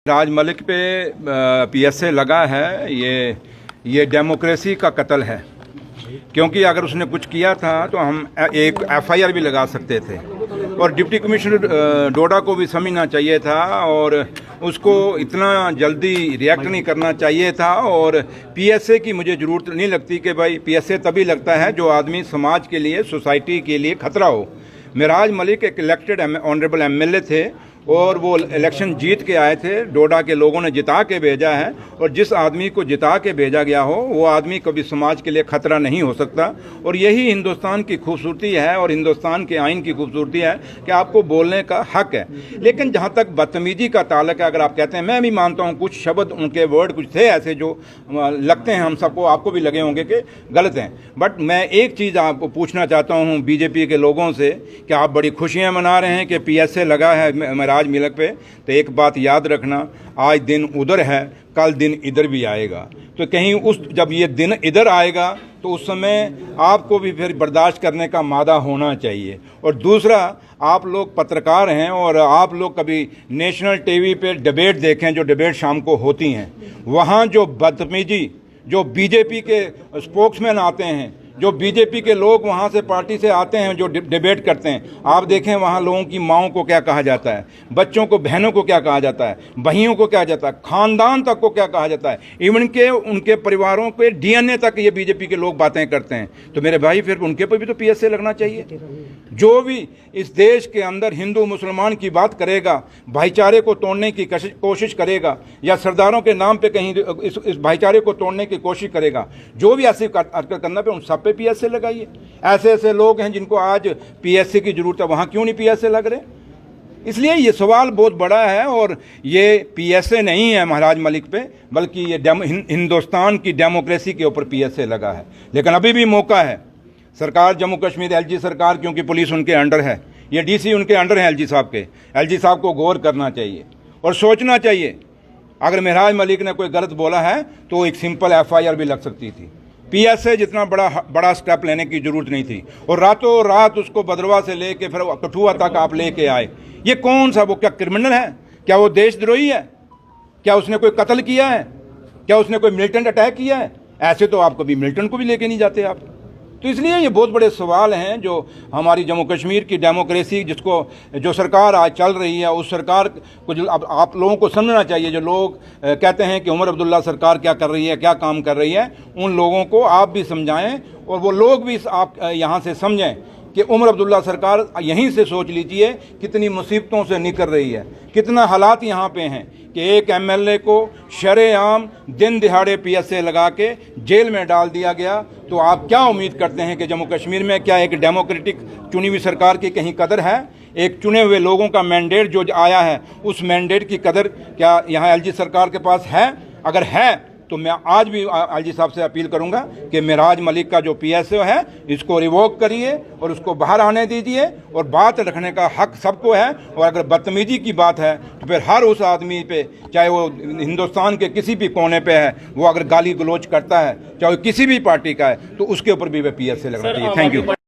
राज मलिक पे पीएसए लगा है, ये डेमोक्रेसी का कत्ल है। क्योंकि अगर उसने कुछ किया था तो हम एक एफआईआर भी लगा सकते थे और डिप्टी कमिश्नर डोडा को भी समझना चाहिए था और उसको इतना जल्दी रिएक्ट नहीं करना चाहिए था। और पीएसए की मुझे ज़रूरत नहीं लगती कि भाई पीएसए तभी लगता है जो आदमी समाज के लिए, सोसाइटी के लिए खतरा हो। मिराज मलिक एक इलेक्टेड ऑनरेबल एमएलए थे और वो इलेक्शन जीत के आए थे, डोडा के लोगों ने जिता के भेजा है और जिस आदमी को जिता के भेजा गया हो वो आदमी कभी समाज के लिए खतरा नहीं हो सकता। और यही हिंदुस्तान की खूबसूरती है और हिंदुस्तान के आइन की खूबसूरती है कि आपको बोलने का हक है। लेकिन जहाँ तक बदतमीजी का ताल्लुक है, अगर आप कहते हैं, मैं भी मानता हूँ कुछ शब्द उनके वर्ड कुछ थे ऐसे जो लगते हैं हम सबको, आपको भी लगे होंगे कि गलत हैं। बट मैं एक चीज़ आपको पूछना चाहता हूँ बीजेपी के लोगों से कि आप बड़ी खुशियाँ मना रहे हैं कि पीएसए लगा है राज मलिक पे, तो एक बात याद रखना, आज दिन उधर है, कल दिन इधर भी आएगा। तो कहीं उस जब ये दिन इधर आएगा तो उस समय आपको भी फिर बर्दाश्त करने का मादा होना चाहिए। और दूसरा, आप लोग पत्रकार हैं और आप लोग कभी नेशनल टीवी पे डिबेट देखें, जो डिबेट शाम को होती हैं, वहाँ जो बदतमीजी, जो बीजेपी के स्पोक्समैन आते हैं, जो बीजेपी के लोग वहाँ से पार्टी से आते हैं जो डिबेट करते हैं, आप देखें वहाँ लोगों की माओं को क्या कहा जाता है, बच्चों को, बहनों को क्या कहा जाता है, बहियों को क्या जाता है, खानदान तक को क्या कहा जाता है, इवन के उनके परिवारों के डीएनए तक ये बीजेपी के लोग बातें करते हैं। तो मेरे भाई फिर उनके पर भी तो पीएसए लगना चाहिए। जो भी इस देश के अंदर हिंदू मुसलमान की बात करेगा, भाईचारे को तोड़ने की कोशिश करेगा या सरदारों के नाम पे कहीं इस भाईचारे को तोड़ने की कोशिश करेगा, जो भी ऐसी हरकत करना पे उन सब पे पीएसए लगाइए। ऐसे ऐसे लोग हैं जिनको आज पीएसए की जरूरत है, वहां क्यों नहीं पीएसए लग रहे? इसलिए ये सवाल बहुत बड़ा है और ये पीएसए नहीं है महाराज मलिक पे, बल्कि ये हिंदुस्तान की डेमोक्रेसी के ऊपर पीएसए लगा है। लेकिन अभी भी मौका है, सरकार जम्मू कश्मीर, एलजी सरकार, क्योंकि पुलिस उनके अंडर है, ये डीसी उनके अंडर है एलजी साहब के, एलजी साहब को गौर करना चाहिए और सोचना चाहिए। अगर मिराज मलिक ने कोई गलत बोला है तो एक सिंपल एफआईआर भी लग सकती थी। पीएसए जितना बड़ा स्टेप लेने की जरूरत नहीं थी और रातों रात उसको भद्रवा से लेके फिर कठुआ तक आप लेके आए। ये कौन सा, वो क्या क्रिमिनल है? क्या वो देशद्रोही है? क्या उसने कोई कत्ल किया है? क्या उसने कोई मिलिटेंट अटैक किया है? ऐसे तो आप कभी मिलिटेंट को भी लेके नहीं जाते आप। तो इसलिए ये बहुत बड़े सवाल हैं जो हमारी जम्मू कश्मीर की डेमोक्रेसी, जो सरकार आज चल रही है, उस सरकार को जो आप लोगों को समझना चाहिए। जो लोग कहते हैं कि उमर अब्दुल्ला सरकार क्या कर रही है, क्या काम कर रही है, उन लोगों को आप भी समझाएं और वो लोग भी आप यहाँ से समझें कि उमर अब्दुल्ला सरकार यहीं से सोच लीजिए कितनी मुसीबतों से निकल रही है, कितना हालात यहाँ पे हैं कि एक एमएलए को शरेआम दिन दिहाड़े पीएसए लगा के जेल में डाल दिया गया। तो आप क्या उम्मीद करते हैं कि जम्मू कश्मीर में क्या एक डेमोक्रेटिक चुनी हुई सरकार की कहीं कदर है? एक चुने हुए लोगों का मैंडेट जो आया है, उस मैंडेट की कदर क्या यहाँ एलजी सरकार के पास है? अगर है तो मैं आज भी एलजी साहब से अपील करूंगा कि मिराज मलिक का जो पीएसए है इसको रिवोक करिए और उसको बाहर आने दीजिए। और बात रखने का हक सबको है और अगर बदतमीजी की बात है तो फिर हर उस आदमी पे, चाहे वो हिंदुस्तान के किसी भी कोने पे है, वो अगर गाली गलौज करता है, चाहे वो किसी भी पार्टी का है, तो उसके ऊपर भी वे पीएसए लगना चाहिए। Thank you.